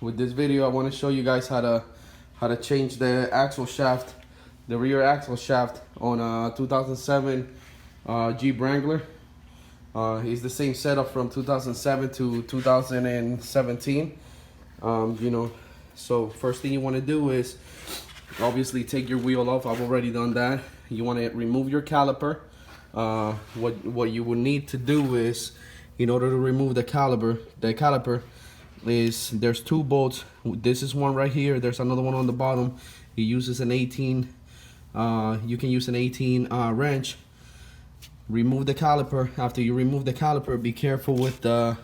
with this video I want to show you guys how to change the axle shaft, the rear axle shaft on a 2007 Jeep Wrangler. It's the same setup from 2007 to 2017. So first thing you want to do is obviously take your wheel off. I've already done that. You want to remove your caliper. What you will need to do is, in order to remove the caliper is, there's two bolts. This is one right here. There's another one on the bottom. It uses an 18. You can use an 18 wrench. Remove the caliper. After you remove the caliper, be careful with the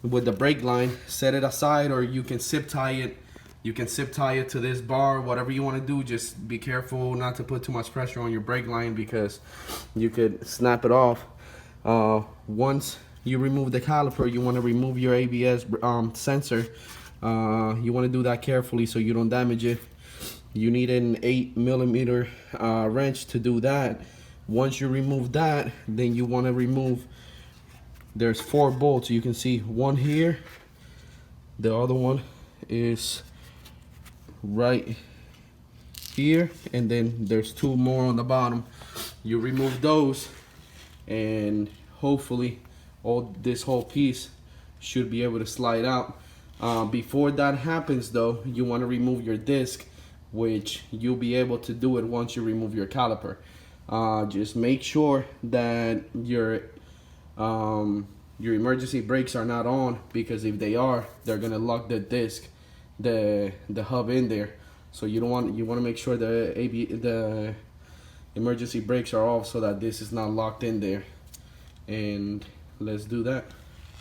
brake line. Set it aside, or you can zip tie it. You can zip tie it to this bar, whatever you want to do. Just be careful not to put too much pressure on your brake line because you could snap it off. Once you remove the caliper, you want to remove your ABS sensor. You want to do that carefully so you don't damage it. You need an 8mm wrench to do that. Once you remove that, then you want to remove, there's 4 bolts. You can see one here, the other one is right here, and then there's 2 more on the bottom. You remove those, and hopefully this whole piece should be able to slide out. Before that happens though, you want to remove your disc, which you'll be able to do it once you remove your caliper. Just make sure that your emergency brakes are not on, because if they are, they're gonna lock the disc, the hub in there. So you want to make sure the emergency brakes are off so that this is not locked in there. And let's do that.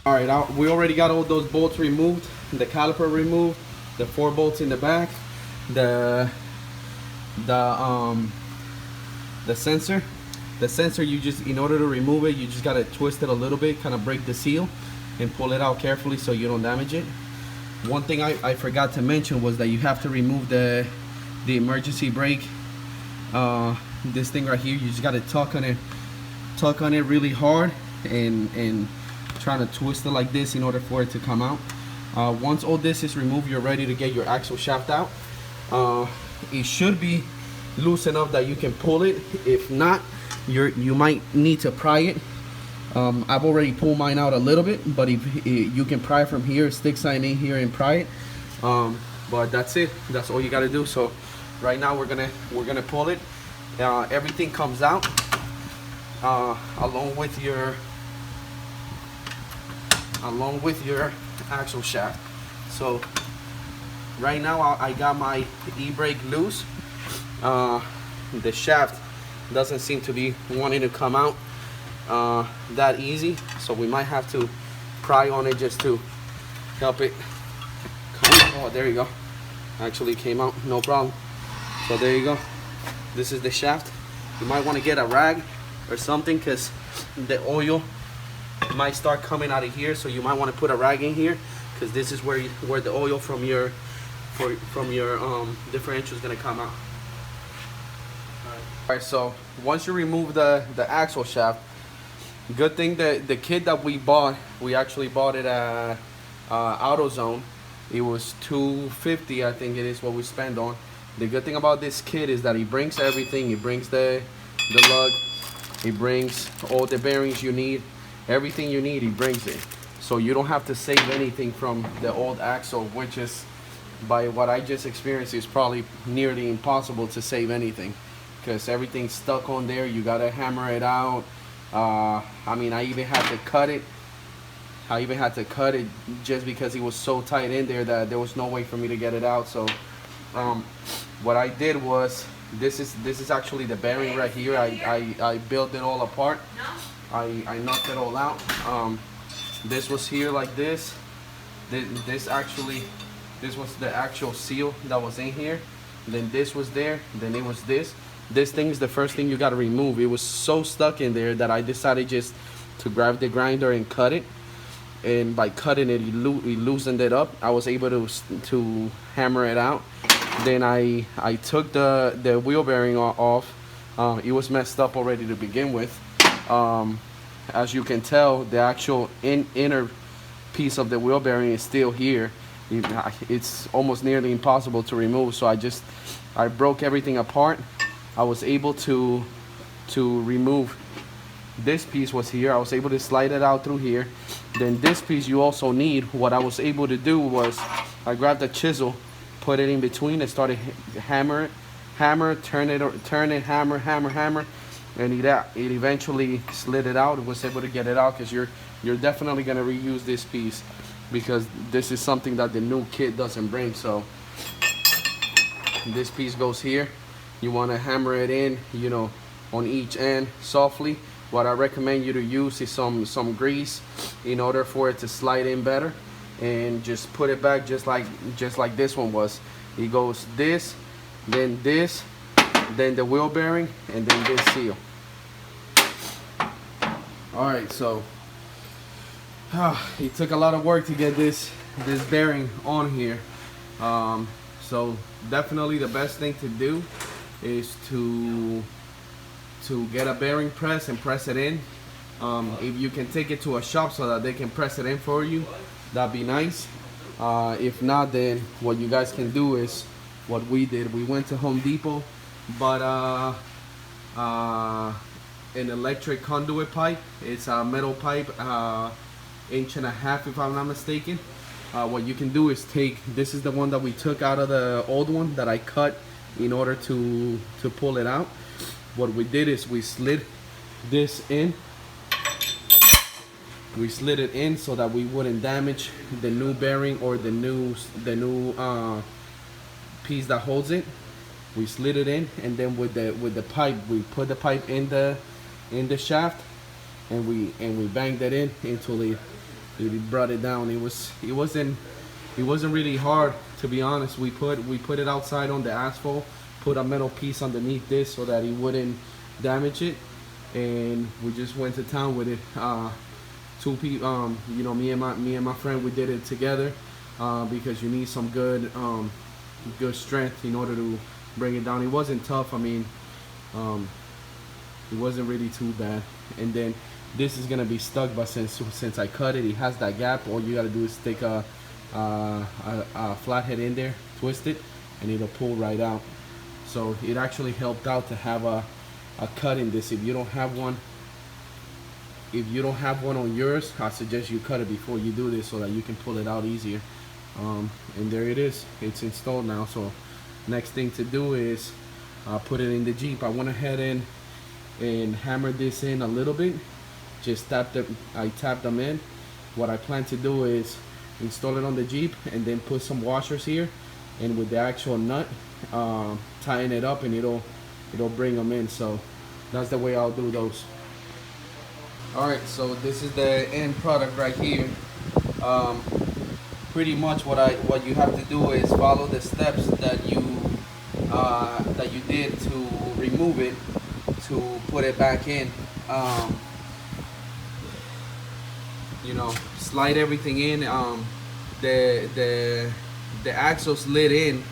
All right, we already got all those bolts removed, the caliper removed, the 4 bolts in the back, the sensor. The sensor, you just, in order to remove it, you just gotta twist it a little bit, kind of break the seal and pull it out carefully so you don't damage it. One thing I forgot to mention was that you have to remove the emergency brake. This thing right here, you just gotta tuck on it really hard and try to twist it like this in order for it to come out. Once all this is removed, you're ready to get your axle shaft out. It should be loose enough that you can pull it. If not, you might need to pry it. I've already pulled mine out a little bit, but if you can pry it from here, stick sign in here and pry it. But that's it. That's all you got to do. So right now we're gonna pull it. Everything comes out along with your axle shaft. So right now I got my e-brake loose. The shaft doesn't seem to be wanting to come out that easy, so we might have to pry on it just to help it come. Oh, there you go. Actually came out, no problem. So there you go. This is the shaft. You might want to get a rag or something, because the oil might start coming out of here, so you might want to put a rag in here, because this is where the oil from your differential is going to come out. Alright, so once you remove the axle shaft, good thing that the kit that we actually bought it at AutoZone. It was $250, I think it is what we spent on. The good thing about this kit is that it brings everything. It brings the lug, it brings all the bearings you need, everything you need, it brings it. So you don't have to save anything from the old axle, which is, by what I just experienced, is probably nearly impossible to save anything, because everything's stuck on there. You gotta hammer it out. I mean, I even had to cut it just because it was so tight in there that there was no way for me to get it out. So what I did was, this is actually the bearing right here. I built it all apart. I knocked it all out. This was here like this. This was the actual seal that was in here. Then this was there. Then it was this. This thing is the first thing you got to remove. It was so stuck in there that I decided just to grab the grinder and cut it. And by cutting it, it loosened it up. I was able to hammer it out. Then I took the wheel bearing off. It was messed up already to begin with. As you can tell, the actual inner piece of the wheel bearing is still here. it's almost nearly impossible to remove. So I broke everything apart. I was able to remove this piece. Was here. I was able to slide it out through here. Then this piece you also need. What I was able to do was I grabbed a chisel, put it in between, and started hammer, turn it, hammer, and it eventually slid it out. Was able to get it out, because you're definitely gonna reuse this piece, because this is something that the new kit doesn't bring. So this piece goes here. You want to hammer it in, you know, on each end softly. What I recommend you to use is some grease in order for it to slide in better, and just put it back just like this one was. It goes this, then the wheel bearing, and then this seal. All right, so it took a lot of work to get this bearing on here. So definitely the best thing to do is to get a bearing press and press it in. If you can take it to a shop so that they can press it in for you, that'd be nice. If not, then what you guys can do is what we did. We went to Home Depot, bought an electric conduit pipe. It's a metal pipe, 1.5 inches if I'm not mistaken. What you can do is this is the one that we took out of the old one that I cut in order to pull it out. What we did is we slid this in. We slid it in so that we wouldn't damage the new bearing or the new piece that holds it. We slid it in, and then with the pipe, we put the pipe in the shaft, and we banged it in until it brought it down. It wasn't really hard, to be honest. We put it outside on the asphalt, put a metal piece underneath this so that it wouldn't damage it, and we just went to town with it. Two people, you know, me and my friend, we did it together, because you need some good strength in order to bring it down. It wasn't tough. I mean, it wasn't really too bad. And then this is gonna be stuck, but since I cut it, it has that gap. All you gotta do is take a flathead in there, twist it, and it'll pull right out. So it actually helped out to have a cut in this. If you don't have one on yours, I suggest you cut it before you do this so that you can pull it out easier. And there it is. It's installed now. So next thing to do is put it in the Jeep. I went ahead and hammered this in a little bit. Just I tapped them in. What I plan to do is install it on the Jeep and then put some washers here, and with the actual nut, tighten it up, and it'll bring them in. So that's the way I'll do those. All right, so this is the end product right here. Pretty much what you have to do is follow the steps that you did to remove it, to put it back in. You know, slide everything in. The axle slid in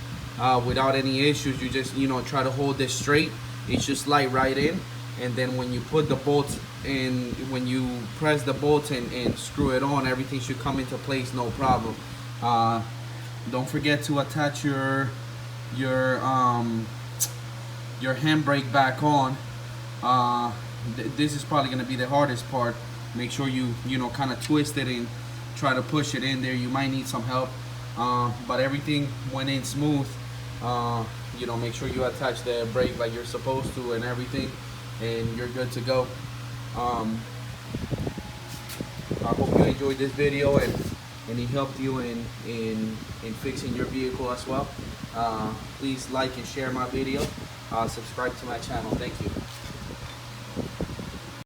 without any issues. You just, you know, try to hold this straight. It should slide right in, and then when you put the bolts in, when you press the bolts and screw it on, everything should come into place, no problem. Don't forget to attach your handbrake back on. This is probably going to be the hardest part. Make sure you know, kind of twist it and try to push it in there. You might need some help, but everything went in smooth. You know, make sure you attach the brake like you're supposed to and everything, and you're good to go. I hope you enjoyed this video and it helped you in fixing your vehicle as well. Please like and share my video. Subscribe to my channel. Thank you.